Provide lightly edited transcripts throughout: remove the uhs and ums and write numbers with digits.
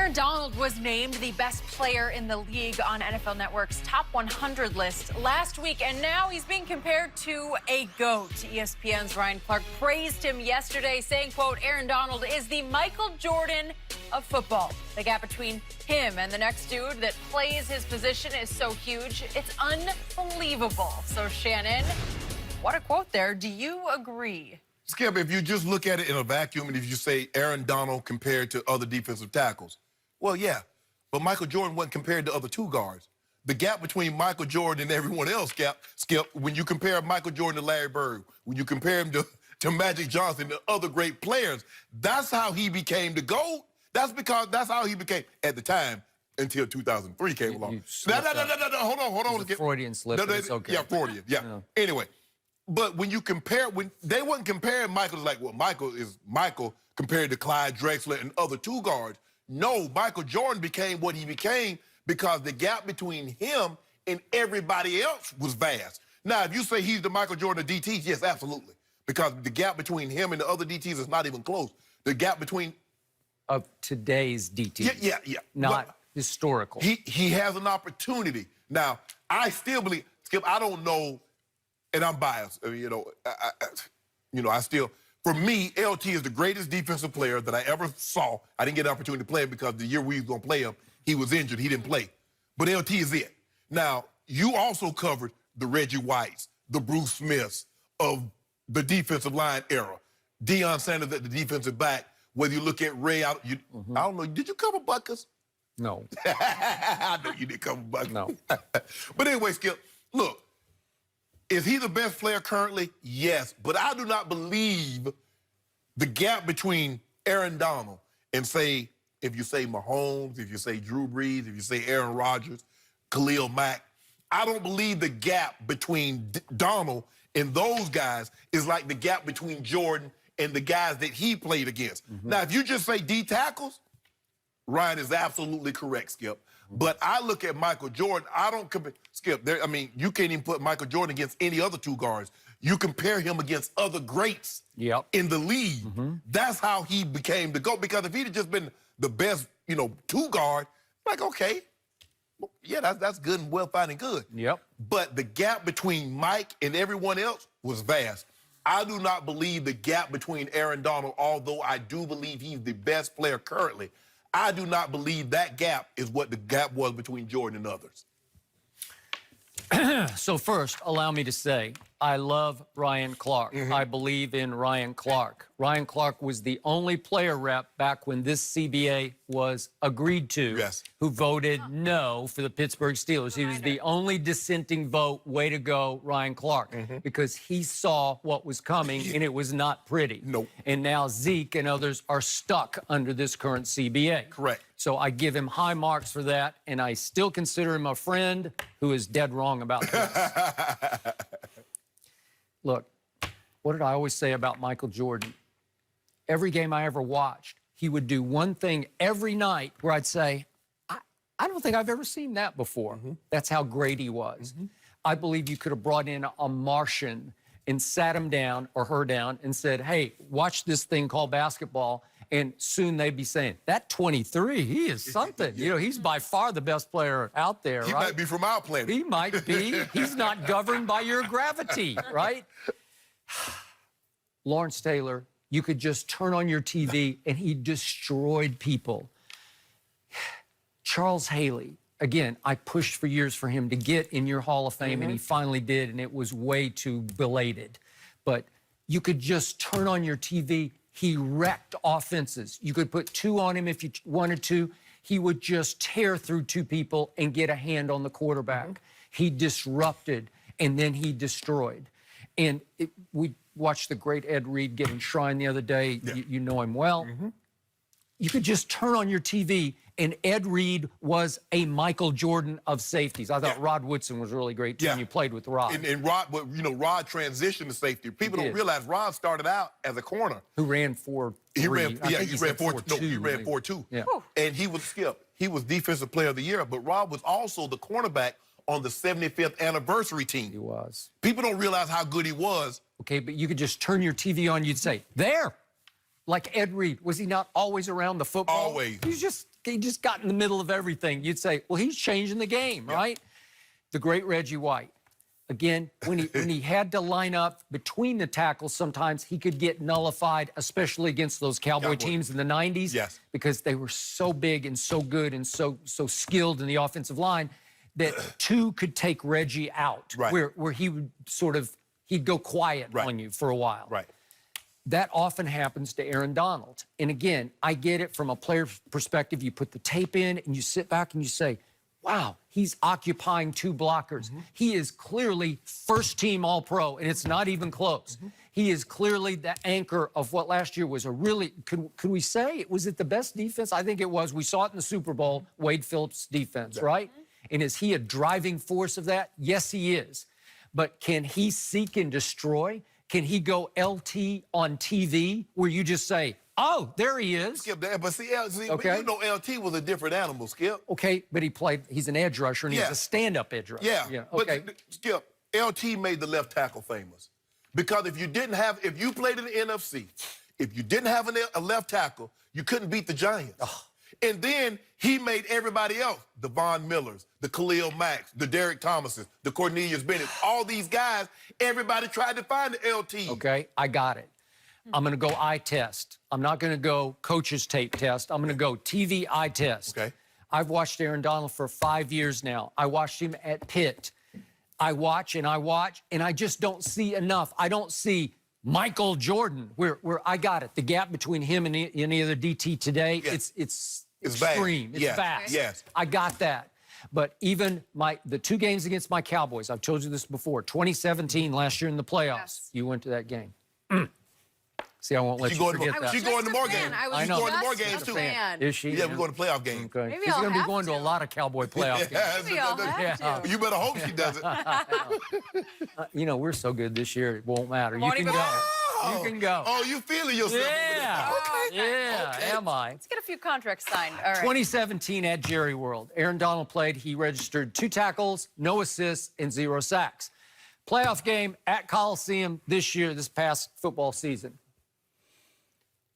Aaron Donald was named the best player in the league on NFL Network's top 100 list last week, and now he's being compared to a GOAT. ESPN's Ryan Clark praised him yesterday, saying, quote, Aaron Donald is the Michael Jordan of football. The gap between him and the next dude that plays his position is so huge, it's unbelievable. So, Shannon, what a quote there. Do you agree? Skip, if you just look at it in a vacuum and if you say Aaron Donald compared to other defensive tackles, well, yeah, but Michael Jordan wasn't compared to other two guards. The gap between Michael Jordan and everyone else, Skip, when you compare Michael Jordan to Larry Bird, when you compare him to Magic Johnson, to other great players, that's how he became the GOAT. That's because that's how he became, at the time, until 2003 came along. No, hold on. It's a Freudian slip, but it's okay. Yeah, Freudian, yeah. Anyway. But when you compare, when they wasn't comparing Michael to like, well, Michael is Michael compared to Clyde Drexler and other two guards. No, Michael Jordan became what he became because the gap between him and everybody else was vast. Now, if you say he's the Michael Jordan of DTs, yes, absolutely. Because the gap between him and the other DTs is not even close. The gap between... Of today's DTs. Yeah. Not historical. He has an opportunity. Now, I still believe, Skip, I don't know... And I'm biased, I still, for me, LT is the greatest defensive player that I ever saw. I didn't get an opportunity to play him because the year we was gonna play him, he was injured, he didn't play. But LT is it. Now, you also covered the Reggie Whites, the Bruce Smiths of the defensive line era. Deion Sanders at the defensive back, whether you look at Ray, I don't know, did you cover Buckers? No. I know you didn't cover Buckers. No. But anyway, Skip, look, is he the best player currently? Yes. But I do not believe the gap between Aaron Donald and, say, if you say Mahomes, if you say Drew Brees, if you say Aaron Rodgers, Khalil Mack, I don't believe the gap between Donald and those guys is like the gap between Jordan and the guys that he played against. Now, if you just say D tackles, Ryan is absolutely correct, Skip. But I look at Michael Jordan, I don't compare, Skip, you can't even put Michael Jordan against any other two guards. You compare him against other greats in the league. That's how he became the GOAT. Because if he'd have just been the best, two guard, like, okay, yeah, that's good and well, fine and good. But the gap between Mike and everyone else was vast. I do not believe the gap between Aaron Donald, although I do believe he's the best player currently, I do not believe that gap is what the gap was between Jordan and others. So first, allow me to say, I love Ryan Clark. I believe in Ryan Clark. Ryan Clark was the only player rep back when this CBA was agreed to who voted no for the Pittsburgh Steelers. He was the only dissenting vote. Way to go, Ryan Clark, because he saw what was coming, and it was not pretty. And now Zeke and others are stuck under this current CBA. Correct. So I give him high marks for that, and I still consider him a friend who is dead wrong about this. Look, what did I always say about Michael Jordan? Every game I ever watched, he would do one thing every night where I'd say, I don't think I've ever seen that before. That's how great he was. I believe you could have brought in a Martian and sat him down or her down and said, hey, watch this thing called basketball. And soon they'd be saying, that 23, he is something. He's by far the best player out there, He might be from our planet. He might be. He's not governed by your gravity, right? Lawrence Taylor, you could just turn on your TV and he destroyed people. Charles Haley, again, I pushed for years for him to get in your Hall of Fame, and he finally did, and it was way too belated. But you could just turn on your TV. He wrecked offenses. You could put two on him if you wanted to. He would just tear through two people and get a hand on the quarterback. He disrupted, and then he destroyed. And we watched the great Ed Reed get enshrined the other day. You know him well. You could just turn on your TV, and Ed Reed was a Michael Jordan of safeties. I thought Rod Woodson was really great, too, and you played with Rod. And Rod, Rod transitioned to safety. People don't realize Rod started out as a corner. Who ran 4-3. He ran 4-2. No, he ran 4-2. Yeah. And he was, Skip, he was Defensive Player of the Year, but Rod was also the cornerback on the 75th anniversary team. He was. People don't realize how good he was. Okay, but you could just turn your TV on, you'd say, there. Like Ed Reed, was he not always around the football? Always. He just got in the middle of everything. You'd say, well, he's changing the game, right? The great Reggie White. Again, when he had to line up between the tackles, sometimes he could get nullified, especially against those Cowboy teams in the 90s. Yes. Because they were so big and so good and so skilled in the offensive line that two could take Reggie out. Right. Where he would he'd go quiet on you for a while. Right. That often happens to Aaron Donald. And again, I get it from a player's perspective. You put the tape in and you sit back and you say, wow, he's occupying two blockers. He is clearly first-team All-Pro, and it's not even close. He is clearly the anchor of what last year was a really, could we say, was it the best defense? I think it was. We saw it in the Super Bowl, Wade Phillips' defense, right? And is he a driving force of that? Yes, he is. But can he seek and destroy? Can he go LT on TV where you just say, oh, there he is? Skip that. But see, you know LT was a different animal, Skip. Okay, but he's an edge rusher, and he's a stand-up edge rusher. Yeah. Okay. But, Skip, LT made the left tackle famous. Because if you played in the NFC, if you didn't have a left tackle, you couldn't beat the Giants. Oh. And then he made everybody else, the Von Millers, the Khalil Macks, the Derek Thomases, the Cornelius Bennett, all these guys, everybody tried to find the LT. Okay, I got it. I'm going to go eye test. I'm not going to go coach's tape test. I'm going to go TV eye test. Okay. I've watched Aaron Donald for 5 years now. I watched him at Pitt. I watch, and I just don't see enough. I don't see Michael Jordan, where I got it. The gap between him and any other DT today, it's extreme. Bad. It's vast. Yes. I got that. But even the two games against my Cowboys, I've told you this before, 2017, last year in the playoffs, you went to that game. See, I won't let you forget that. She's going to more games. I know. She's going to more games, too. Is she? Yeah, we're going to playoff games. Okay. Maybe She's I'll going to be have going to a lot of Cowboy playoff games. Maybe I'll have to. You better hope she does it. You know, we're so good this year, it won't matter. You Won't can even go. matter. You can go. Oh, you feeling yourself? Yeah. Okay. Yeah, Okay. am I? Let's get a few contracts signed. All right. 2017 at Jerry World. Aaron Donald played. He registered 2 tackles, no assists, and 0 sacks. Playoff game at Coliseum this past football season.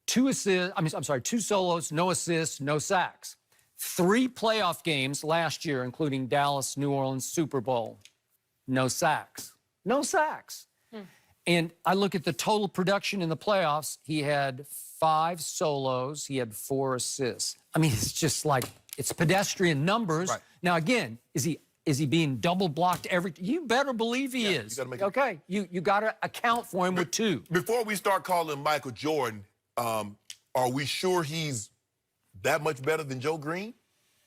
2 solos, no assists, no sacks. 3 playoff games last year, including Dallas, New Orleans, Super Bowl. No sacks. No sacks. And I look at the total production in the playoffs. He had 5 solos. He had 4 assists. I mean, it's just like, it's pedestrian numbers. Right. Now, again, is he being double blocked You better believe he is. You gotta make it. Okay, you got to account for him with 2. Before we start calling Michael Jordan, are we sure he's that much better than Joe Green?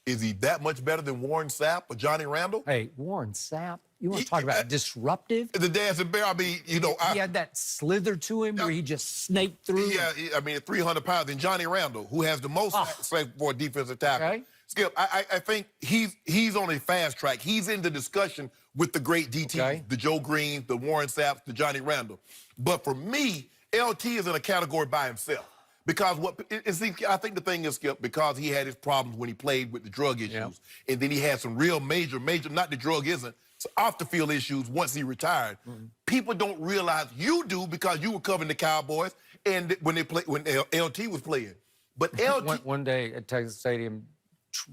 Is he that much better than Warren Sapp or Johnny Randall? Hey, Warren Sapp, you want to talk about disruptive? The dancing bear, I mean, you know. He had that slither to him where he just snaked through. Yeah, I mean, 300 pounds. And Johnny Randall, who has the most sacks for a defensive tackle. Okay. Skip, I think he's on a fast track. He's in the discussion with the great DT, the Joe Green, the Warren Sapps, the Johnny Randall. But for me, LT is in a category by himself. Because I think the thing is, Skip, because he had his problems when he played with the drug issues, and then he had some real major, not the drug isn't, off the field issues once he retired. People don't realize you do because you were covering the Cowboys and when LT was playing. But LT one day at Texas Stadium,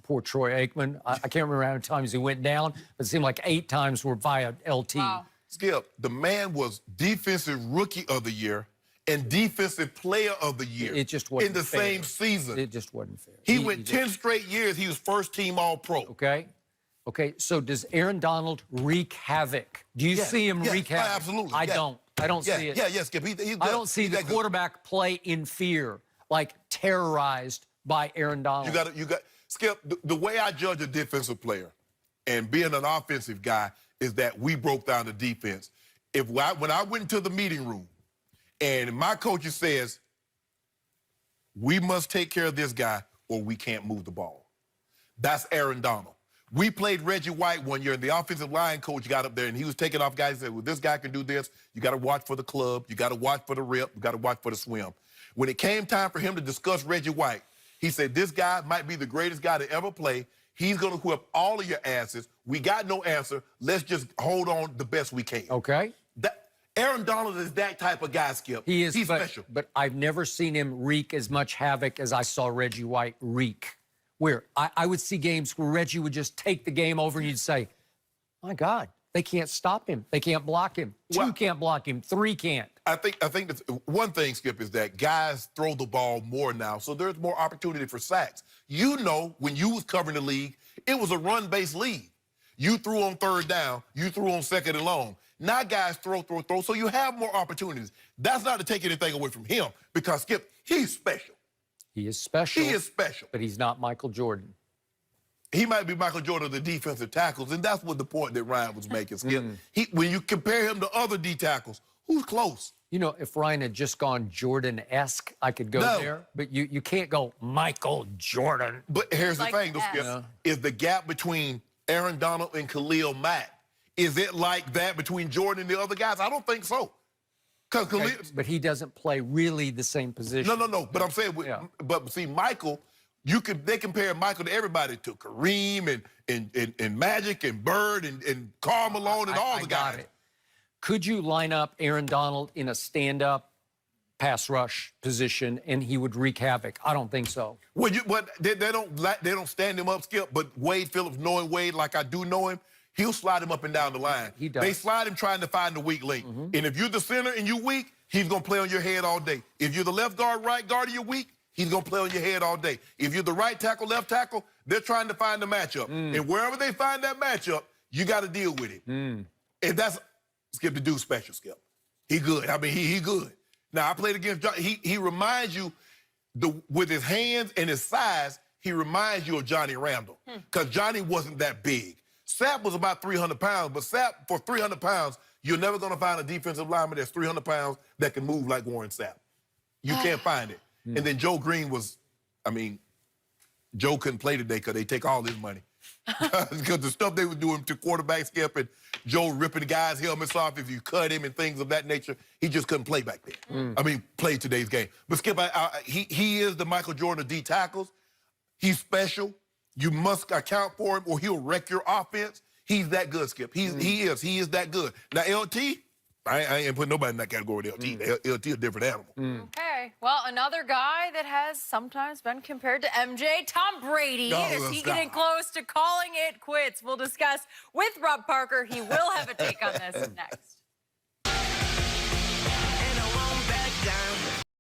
poor Troy Aikman. I can't remember how many times he went down, but it seemed like 8 times were via LT. Wow. Skip, the man was Defensive Rookie of the Year and Defensive Player of the Year. It just wasn't in the fair. same season. It just wasn't fair. He went 10 straight years. He was first-team All-Pro. Okay, so does Aaron Donald wreak havoc? Do you see him wreak havoc? Absolutely. I don't see it. Yes, Skip. I don't see the quarterback play in fear, like terrorized by Aaron Donald. You got Skip, the way I judge a defensive player and being an offensive guy is that we broke down the defense. When I went into the meeting room and my coach says, we must take care of this guy or we can't move the ball. That's Aaron Donald. We played Reggie White one year, and the offensive line coach got up there, and he was taking off guys and said, well, this guy can do this. You got to watch for the club. You got to watch for the rip. You got to watch for the swim. When it came time for him to discuss Reggie White, he said, this guy might be the greatest guy to ever play. He's going to whip all of your asses. We got no answer. Let's just hold on the best we can. Okay. Aaron Donald is that type of guy, Skip. He is. He's special. But I've never seen him wreak as much havoc as I saw Reggie White wreak. Where I would see games where Reggie would just take the game over and you'd say, my God, they can't stop him. They can't block him. Two can't block him. Three can't. I think that's one thing, Skip, is that guys throw the ball more now, so there's more opportunity for sacks. You know, when you was covering the league, it was a run-based league. You threw on third down, you threw on second and long. Now guys throw, so you have more opportunities. That's not to take anything away from him, because, Skip, he's special. He is special. He is special. But he's not Michael Jordan. He might be Michael Jordan of the defensive tackles, and that's what the point that Ryan was making, Skip. When you compare him to other D tackles, who's close? You know, if Ryan had just gone Jordan-esque, I could go there. But you can't go Michael Jordan. But here's the thing, though, Skip. Is the gap between Aaron Donald and Khalil Mack, is it like that between Jordan and the other guys? I don't think so. But he doesn't play really the same position. No. But I'm saying, but see, Michael, they compare Michael to everybody, to Kareem and Magic and Bird and Karl Malone and all the guys. Got it. Could you line up Aaron Donald in a stand-up pass rush position and he would wreak havoc? I don't think so. Well, they don't stand him up, Skip. But Wade Phillips, knowing Wade like I do know him, he'll slide him up and down the line. He does. They slide him trying to find the weak link. And if you're the center and you're weak, he's going to play on your head all day. If you're the left guard, right guard, and you're weak, he's going to play on your head all day. If you're the right tackle, left tackle, they're trying to find the matchup. And wherever they find that matchup, you got to deal with it. And that's, Skip, the dude special, Skip. He good. I mean, he good. Now, I played against John. He reminds you, with his hands and his size, he reminds you of Johnny Randall. Because Johnny wasn't that big. Sapp was about 300 pounds, but Sapp, for 300 pounds, you're never going to find a defensive lineman that's 300 pounds that can move like Warren Sapp. You can't find it. And then Joe Green was, I mean, Joe couldn't play today because they take all his money. Because the stuff they were doing to quarterback, Skip, and Joe ripping the guys' helmets off if you cut him and things of that nature, he just couldn't play back then. I mean, play today's game. But Skip, he is the Michael Jordan of D tackles. He's special. You must account for him or he'll wreck your offense. He's that good, Skip. He is that good. Now, LT, I ain't putting nobody in that category with LT. LT is a different animal. Okay. Well, another guy that has sometimes been compared to MJ, Tom Brady. Is he getting close to calling it quits? We'll discuss with Rob Parker. He will have a take on this next.